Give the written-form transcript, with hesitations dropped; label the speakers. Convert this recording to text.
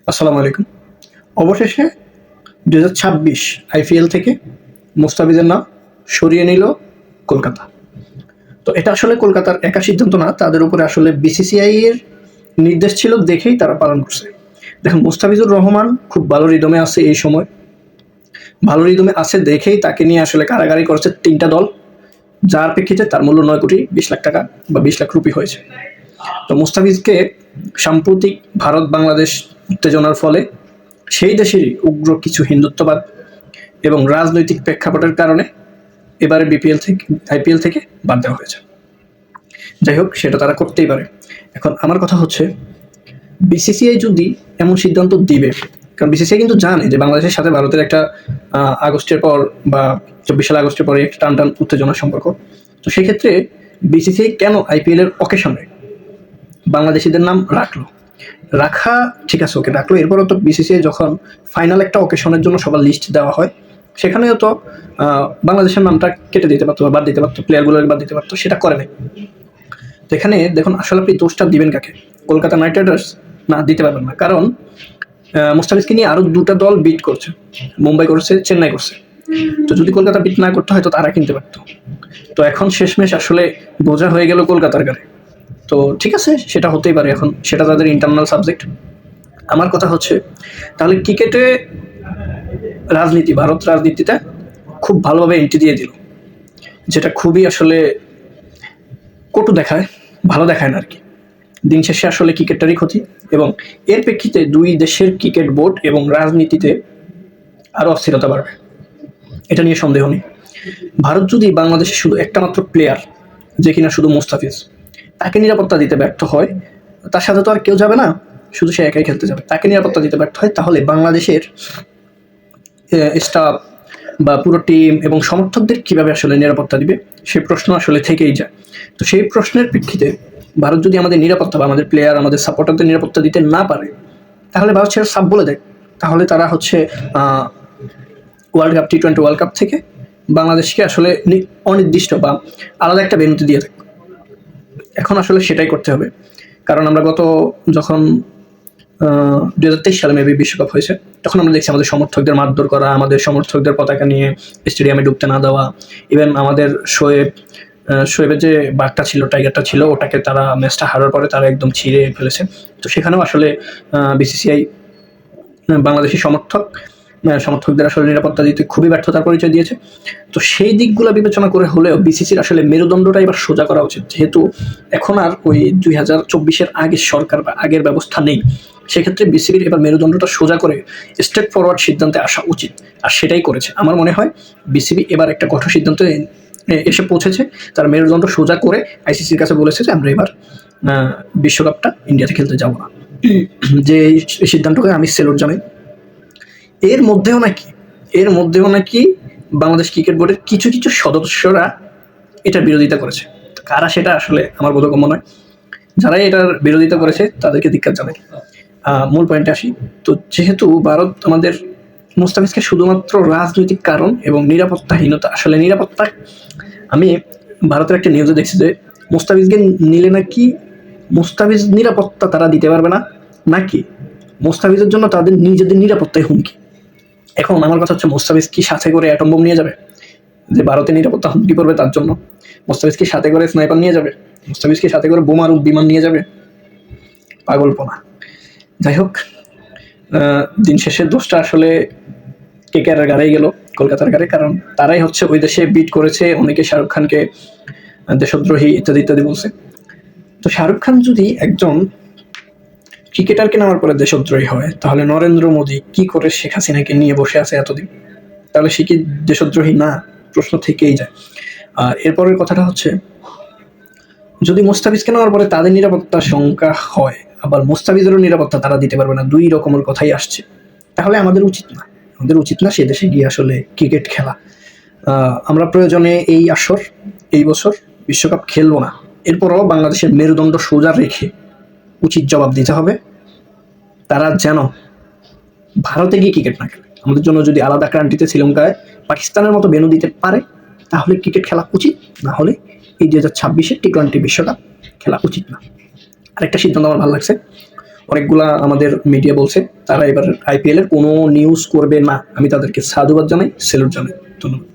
Speaker 1: আসসালামু আলাইকুম। অবশেষে ২০২৬ আইপিএল থেকে মুস্তাফিজের নাম সরিয়ে নিল কলকাতা। তো এটা আসলে কলকাতার একা সিদ্ধান্ত না, তাদের উপরে আসলে বিসিসিআই এর নির্দেশ ছিল দেখেই তারা পালন করছে। দেখুন, মুস্তাফিজুর রহমান খুব ভালো রিদমে আছে এই সময়। ভালো রিদমে আছে দেখেই তাকে নিয়ে আসলে কারাগারি করেছে ৩টা দল, যার প্রেক্ষিতে তার মূল্য ৯,২০,০০,০০০ টাকা বা ২০ লাখ রুপি হয়েছে। তো মুস্তাফিজকে সাম্প্রতিক ভারত বাংলাদেশ উত্তেজনার ফলে সেই দেশেরই উগ্র কিছু হিন্দুত্ববাদ এবং রাজনৈতিক প্রেক্ষাপটের কারণে এবারে আইপিএল থেকে বাদ দেওয়া হয়েছে। যাই হোক, সেটা তারা করতেই পারে। এখন আমার কথা হচ্ছে, বিসিসিআই যদি এমন সিদ্ধান্ত দিবে, কারণ বিসিসিআই কিন্তু জানে যে বাংলাদেশের সাথে ভারতের একটা আগস্টের পর বা ২৪ আগস্টের পরে একটা টান উত্তেজনার সম্পর্ক। তো সেক্ষেত্রে বিসিসিআই কেন আইপিএলের অকেশনে বাংলাদেশিদের নাম রাখলো? রাখা ঠিক আছে, ওকে রাখলো। এরপরও তো বিসিসিআই যখন ফাইনাল একটা অকেশনের জন্য সবার লিস্ট দেওয়া হয়, সেখানেও তো বাংলাদেশের নামটা কেটে দিতে পারতো বা বাদ দিতে পারতো, প্লেয়ারগুলোকে বাদ দিতে পারতো, সেটা করে নাই। তো এখানে দেখুন, আসলে আপনি দোষটা দিবেন কাকে? Kolkata night Riders? না, দিতে পারবেন না। কারণ মুস্তাফিজকে নিয়ে আরও 2টা দল বিট করছে, মুম্বাই করছে, চেন্নাই করছে। তো যদি কলকাতা বিট না করতে হয় তো তারা কিনতে পারতো। তো এখন শেষমেশ আসলে বোঝা হয়ে গেল কলকাতার গাড়ি। তো ঠিক আছে, সেটা হতেই পারে, এখন সেটা তাদের ইন্টারনাল সাবজেক্ট। আমার কথা হচ্ছে, তাহলে ক্রিকেটে ভারত রাজনীতিটা খুব ভালোভাবে এন্ট্রি দিয়ে দিল, যেটা খুবই আসলে কটু দেখায়, ভালো দেখায় না আর কি। দিন শেষে আসলে ক্রিকেটটারই ক্ষতি, এবং এর প্রেক্ষিতে দুই দেশের ক্রিকেট বোর্ড এবং রাজনীতিতে আরও অস্থিরতা বাড়বে, এটা নিয়ে সন্দেহ নেই। ভারত যদি বাংলাদেশে শুধু একটা মাত্র প্লেয়ার, যে কিনা শুধু মুস্তাফিজ, তাকে নিরাপত্তা দিতে ব্যর্থ হয়, তার সাথে তো আর কেউ যাবে না, শুধু সে একাই খেলতে যাবে, তাকে নিরাপত্তা দিতে ব্যর্থ হয়, তাহলে বাংলাদেশের স্টাফ বা পুরো টিম এবং সমর্থকদের কিভাবে আসলে নিরাপত্তা দিবে, সে প্রশ্ন আসলে থেকেই যায়। তো সেই প্রশ্নের প্রেক্ষিতে ভারত যদি আমাদের নিরাপত্তা বা আমাদের প্লেয়ার, আমাদের সাপোর্টারদের নিরাপত্তা দিতে না পারে, তাহলে ভারত সেটা সাপ বলে দেয়। তাহলে তারা হচ্ছে ওয়ার্ল্ড কাপ, টি-20 ওয়ার্ল্ড কাপ থেকে বাংলাদেশকে আসলে অনির্দিষ্ট বা আলাদা একটা বেনুতে দিয়ে থাকবে। এখন আসলে সেটাই করতে হবে, কারণ আমরা যখন 2023 সালে মেবি বিশ্বকাপ হয়েছে, তখন আমরা দেখছি আমাদের সমর্থকদের মারধর করা, আমাদের সমর্থকদের পতাকা নিয়ে স্টেডিয়ামে ঢুকতে না দেওয়া, ইভেন আমাদের শোয়েবের যে বাঘটা ছিল, টাইগারটা ছিল, ওটাকে তারা ম্যাচটা হারার পরে তারা একদম ছিঁড়ে ফেলেছে। তো সেখানেও আসলে বিসিসিআই বাংলাদেশি সমর্থকদের আসলে নিরাপত্তা দিতে খুবই ব্যর্থতার পরিচয় দিয়েছে। তো সেই দিকগুলো বিবেচনা করে হলেও বিসিসির আসলে মেরুদণ্ডটা এবার সোজা করা উচিত, যেহেতু এখন আর ওই 2024-এর আগের সরকার বা আগের ব্যবস্থা নেই। সেক্ষেত্রে বিসিবির এবার মেরুদণ্ডটা সোজা করে স্ট্রেট ফরওয়ার্ড সিদ্ধান্তে আসা উচিত, আর সেটাই করেছে। আমার মনে হয় বিসিবি এবার একটা কঠোর সিদ্ধান্তে এসে পৌঁছেছে। তার মেরুদণ্ড সোজা করে আইসিসির কাছে বলেছে যে আমরা এবার বিশ্বকাপটা ইন্ডিয়াতে খেলতে যাব না। যে সিদ্ধান্তকে আমি সেলুট জানাই। এর মধ্যেও নাকি বাংলাদেশ ক্রিকেট বোর্ডের কিছু কিছু সদস্যরা এটার বিরোধিতা করেছে। কারা সেটা আসলে আমার বোধগম্য নয়। যারাই এটার বিরোধিতা করেছে তাদেরকে ধিক্কার জানাই। মূল পয়েন্টে আসি। তো যেহেতু ভারত আমাদের মুস্তাফিজকে শুধুমাত্র রাজনৈতিক কারণ এবং নিরাপত্তাহীনতা, আসলে নিরাপত্তা, আমি ভারতের একটা নিউজে দেখছি যে মুস্তাফিজকে নিলে নাকি মুস্তাফিজ নিরাপত্তা তারা দিতে পারবে না, নাকি মুস্তাফিজের জন্য তাদের নিজেদের নিরাপত্তায় হুমকি। এখন আমার কথা হচ্ছে, মুস্তাফিজ কি সাথে করে অ্যাটম বোম নিয়ে যাবে যে ভারতের নিরাপত্তা হুমকি পড়বে তার জন্য? মুস্তাফিজ কি সাথে করে স্নাইপার নিয়ে যাবে? মুস্তাফিজ কি সাথে করে বোমারু বিমান নিয়ে যাবে? পাগলপনা। যাই হোক, দিন শেষের দোষটা আসলে কেকেআরের গাড়েই গেল, কলকাতার গাড়ি। কারণ তারাই হচ্ছে ওই দেশে বিট করেছে, অনেকে শাহরুখ খানকে দেশদ্রোহী ইত্যাদি ইত্যাদি বলছে। তো শাহরুখ খান যদি একজন ক্রিকেটারকে নেওয়ার পরে দেশদ্রোহী হয়, তাহলে নরেন্দ্র মোদী কি করে শেখ হাসিনাকে নিয়ে বসে আছে এতদিন? তাহলে সে কি দেশদ্রোহী না? প্রশ্ন থেকেই যায়। আর এরপরের কথাটা হচ্ছে, যদি মুস্তাফিজকে নেওয়ার পরে তাদের নিরাপত্তার শঙ্কা হয়, আবার মুস্তাফিজেরও নিরাপত্তা তারা দিতে পারবে না, 2 রকমের কথাই আসছে, তাহলে আমাদের উচিত না সে দেশে গিয়ে আসলে ক্রিকেট খেলা। আমরা প্রয়োজনে এই বছর বিশ্বকাপ খেলবো না, এরপরও বাংলাদেশের মেরুদণ্ড সোজা রেখে উচিত জবাব দিতে হবে। তারা যেন ভারতে গিয়ে ক্রিকেট না খেলে, আমাদের জন্য যদি আলাদা কান্ট্রিতে শ্রীলঙ্কায়, পাকিস্তানের মতো ভেন্যু দিতে পারে, তাহলে ক্রিকেট খেলা উচিত। না হলে এই 2026-এর টি-20 বিশ্বকাপ খেলা উচিত না। আরেকটা সিদ্ধান্ত আমার ভালো লাগছে, অনেকগুলা আমাদের মিডিয়া বলছে তারা এবার আইপিএল এর কোনো নিউজ করবে না। আমি তাদেরকে সাধুবাদ জানাই, সেলুট জানাই। ধন্যবাদ।